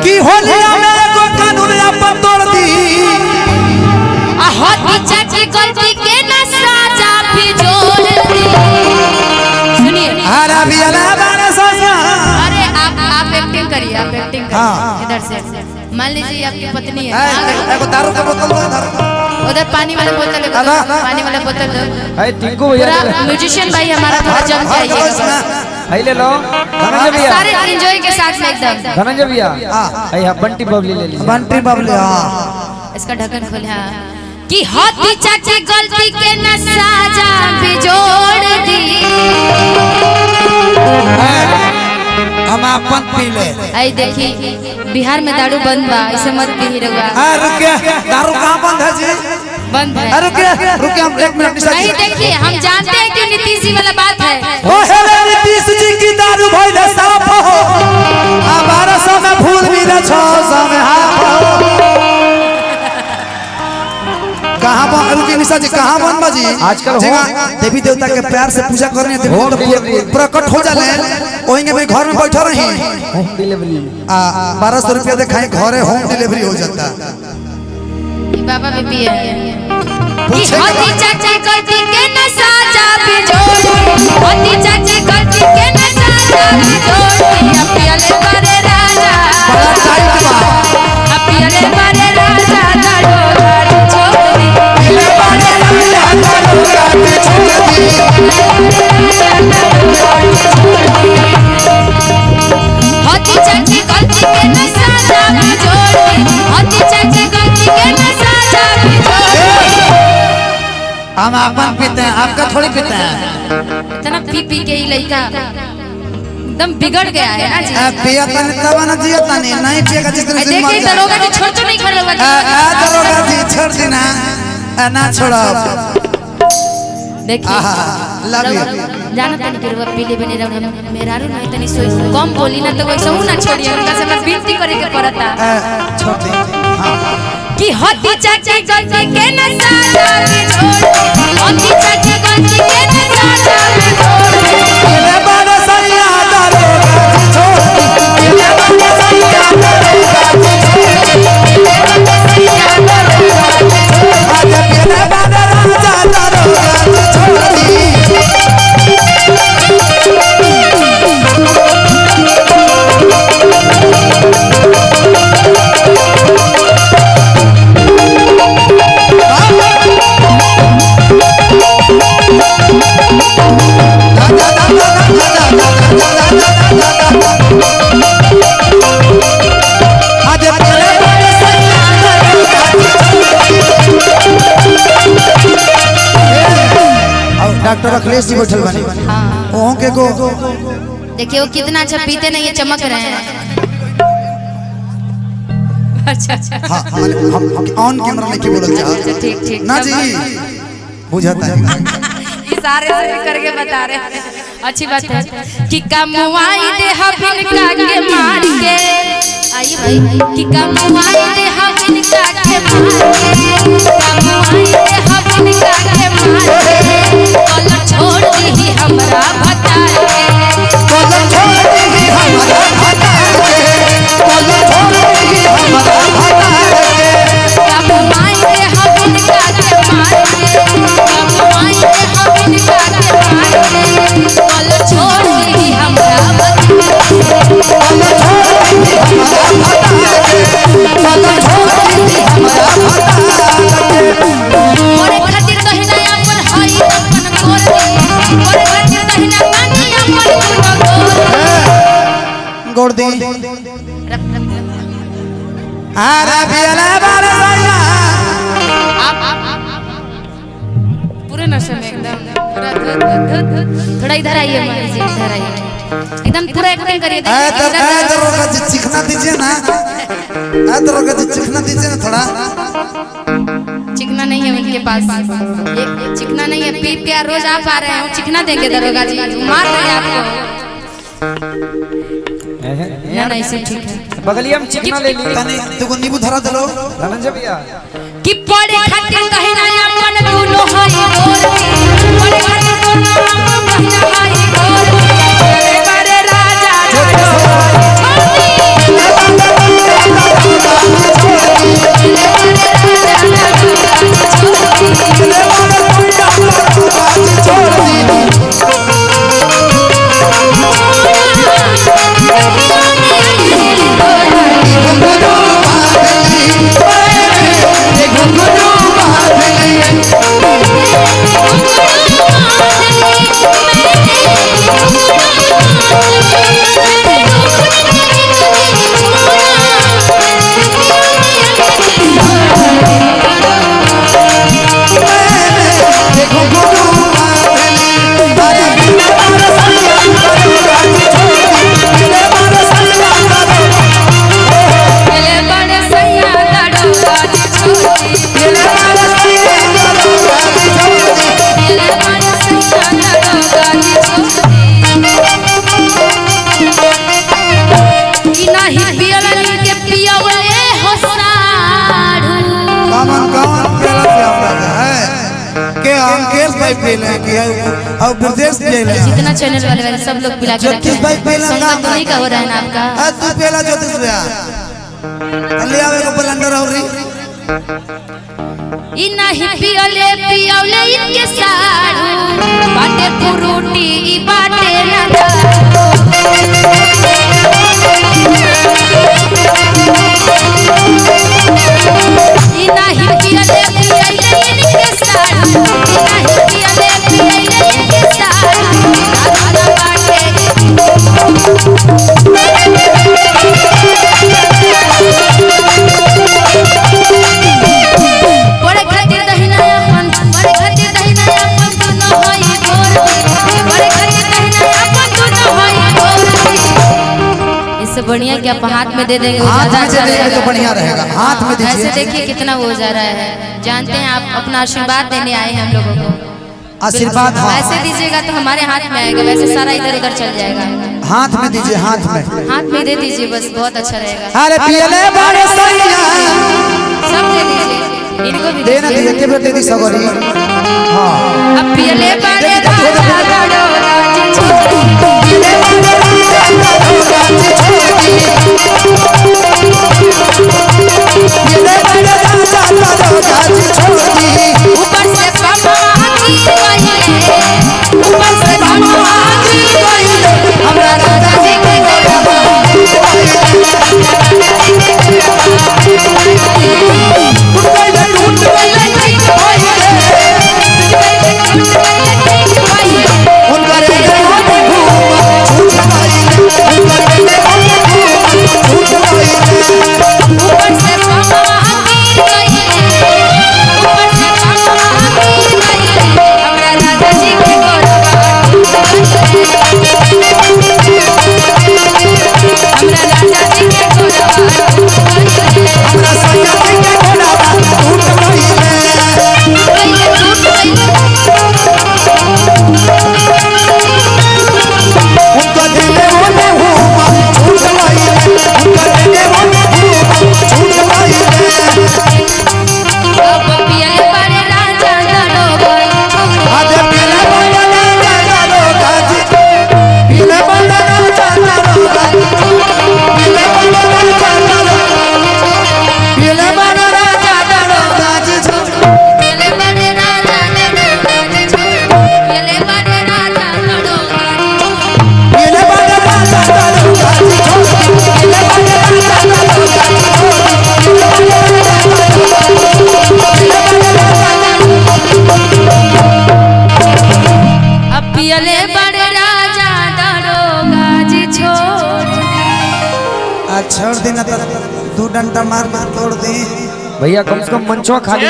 कि होलिया में को कानून अपन तोड़ दी होती चाची गलती के न साजा भी जोड़ दी। सुनिए अरे भी अलावा सोना अरे आप एक्टिंग करिए आप एक्टिंग करिए इधर से मान लीजिए आपकी पत्नी है एगो दारू का बोतल दो उधर पानी वाला बोतल पानी वाला बोतल दो भाई टिंकू भैया म्यूजिशियन भाई हमारा थोड़ा जम जाइए भाई ले लो धनंजय भैया सारे एंजॉय के साथ में एकदम धनंजय भैया भाई बंटी बबली ले लीजिए बंटी बबली हां इसका ढक्कन खोले हां कि होती चाची गलती के न साजा भी जोड़ दी। हम अपन पी ले आई देखी बिहार में दारू बंद बा इसे मत पी रहुआ। रुकिए दारू कहां बंद है जी बंद है रुकिए रुकिए हम 1 मिनट नहीं देखिए हम जानते हैं कि नीतीश जी वाला बात है ओ हेले नीतीश जी की दारू भइले साफ हो 1200 में फूल भी न 600 में हाफ कहां बन रुकिए निशा जी कहां बन बाजी आजकल देवी देवता के प्यार से पूजा करने देवी देवता प्रकट हो जाले ओहिंगे भाई घर में बैठा रही होम डिलीवरी 1200 रुपया दे खाए घरे होम डिलीवरी हो जाता बाबा भी पिए कि होती चाची गलती के न साजा भी जोड़ होती चाची गलती के न साजा भी जोड़ अपियले करे राजा बड़ा टाइट बा अपियले करे राजा दारू गाड़ी छोड़ी अपियले करे राजा दारू गाड़ी छोड़ी होती चाची गलती के न साजा भी जोड़ होती चाची गलती के न साजा भी जोड़ हम अपन पीते हैं आपका थोड़ी पीते हैं इतना पी पी के ही लड़का एकदम बिगड़ गया है ना जी पिया तने तब ना जिया तने नहीं पिएगा जिस दिन देखिए दरोगा जी छोड़ तो नहीं छोड़ रहा दरोगा जी छोड़ देना ना छोड़ो देखिए लव यू जाना तनी के रुआ पीले बने रहो मेरा रो नहीं तनी सोई कम बोली ना तो वैसे ना छोड़िए उनका से मैं विनती करे के पड़ता छोड़ दे हां कि होती चाची गलती के न साजा भी छोड़ होती चाची गलती के न साजा भी छोड़ ये बारे सैया दरोगा जी छोड़ ये बारे सैया दरोगा जी छोड़ आज ये बारे राजा दरोगा जी छोड़ दी डॉक्टर अखिलेश जी बैठल बनी ओहो के को देखिए वो कितना अच्छा पीते नहीं ये चमक रहे हैं अच्छा अच्छा हां हम ऑन कैमरा में की बोलल जा ठीक ठीक ना जी बुझाता है इशारे से करके बता रहे हैं अच्छी बात है कि कमवाई दे हबिन का के मार के आइए भाई कि कमवाई दे हबिन का के मार के कमवाई दे हबिन का के मार के कलर छोड़ दी हमरा बता के कलर छोड़ दी हमरा बता के कलर छोड़ दी हमरा बता के कमवाई दे हबिन का के मार के कमवाई दे हबिन का के मार के कलर छोड़ दी हमरा बता के कलर छोड़ दी हमरा बता के कलर छोड़ दी हमरा बता के मोरे खातिर कहना अपन हई अपन गोर मोरे खातिर कहना पानी अपन गोड़ दी अरे बियाला बारे सैया पूरे नशे में एकदम थोड़ा इधर आइए मान जी इधर आइए एकदम पूरा एक्टिंग करिए दरोगा जी चिकना दीजिए ना दरोगा जी चिकना दीजिए ना थोड़ा चिकना नहीं है उनके पास चिकना नहीं है पी प्यार रोज आप आ रहे हैं चिकना देंगे दरोगा जी मार देंगे आपको ना ऐसे ठीक है बगलिया में चिकना ले ली तने तुको नींबू धरा दलो धनंजय भैया कि पड़े खातिर कहना अपन दुनो हई गोर पड़े खातिर दुनो कहना हई गोर बारे राजा छोड़ दी भाई पहले कि और विदेश पहले जितना चैनल वाले सब लोग पिला के ज्योतिष भाई पहले काम नहीं का हो रहा है ना आपका। तू पहला ज्योतिष भैया ले आवे को ब्लेंडर और इ नहीं पियले पियले इनके साड़ू बाटे फ्रूटी इ बाटे ना इ नहीं पियले पियले इनके साड़ू इ नहीं पियले पियले इनके साड़ू दादा बाटे बड़े खातिर दहिना अपन बड़े खातिर दहिना अपन तू न होई गोर बड़े खातिर दहिना अपन तू न होई गोर इससे बढ़िया कि आप हाथ में दे देंगे हाथ में दे देंगे तो बढ़िया रहेगा। हाथ में ऐसे दीजिए देखिए कितना हो जा रहा है। जानते हैं आप अपना आशीर्वाद देने आए हैं हम लोगों को। आशीर्वाद ऐसे दीजिएगा तो हमारे हाथ में आएगा, वैसे सारा इधर उधर चल जाएगा। हाथ में दीजिए हाथ में दे दीजिए बस, बहुत अच्छा रहेगा। अरे पियले बड़े सैया सब दे दीजिए, इनको भी देना दीजिए के बेटे दी सगरी हां अब पियले बड़े राजा बड़ो राज छोड़ी पियले बड़े राजा बड़ो राज छोड़ी पियले बड़े राजा बड़ो राज छोड़ी ऊपर से पापा की गइले ऊपर से पापा की गइले हमरा राजा जी के गोरबा छोड़ देना तो 2 डंडा मार के तोड़ दे भैया कम से कम मंचवा खाली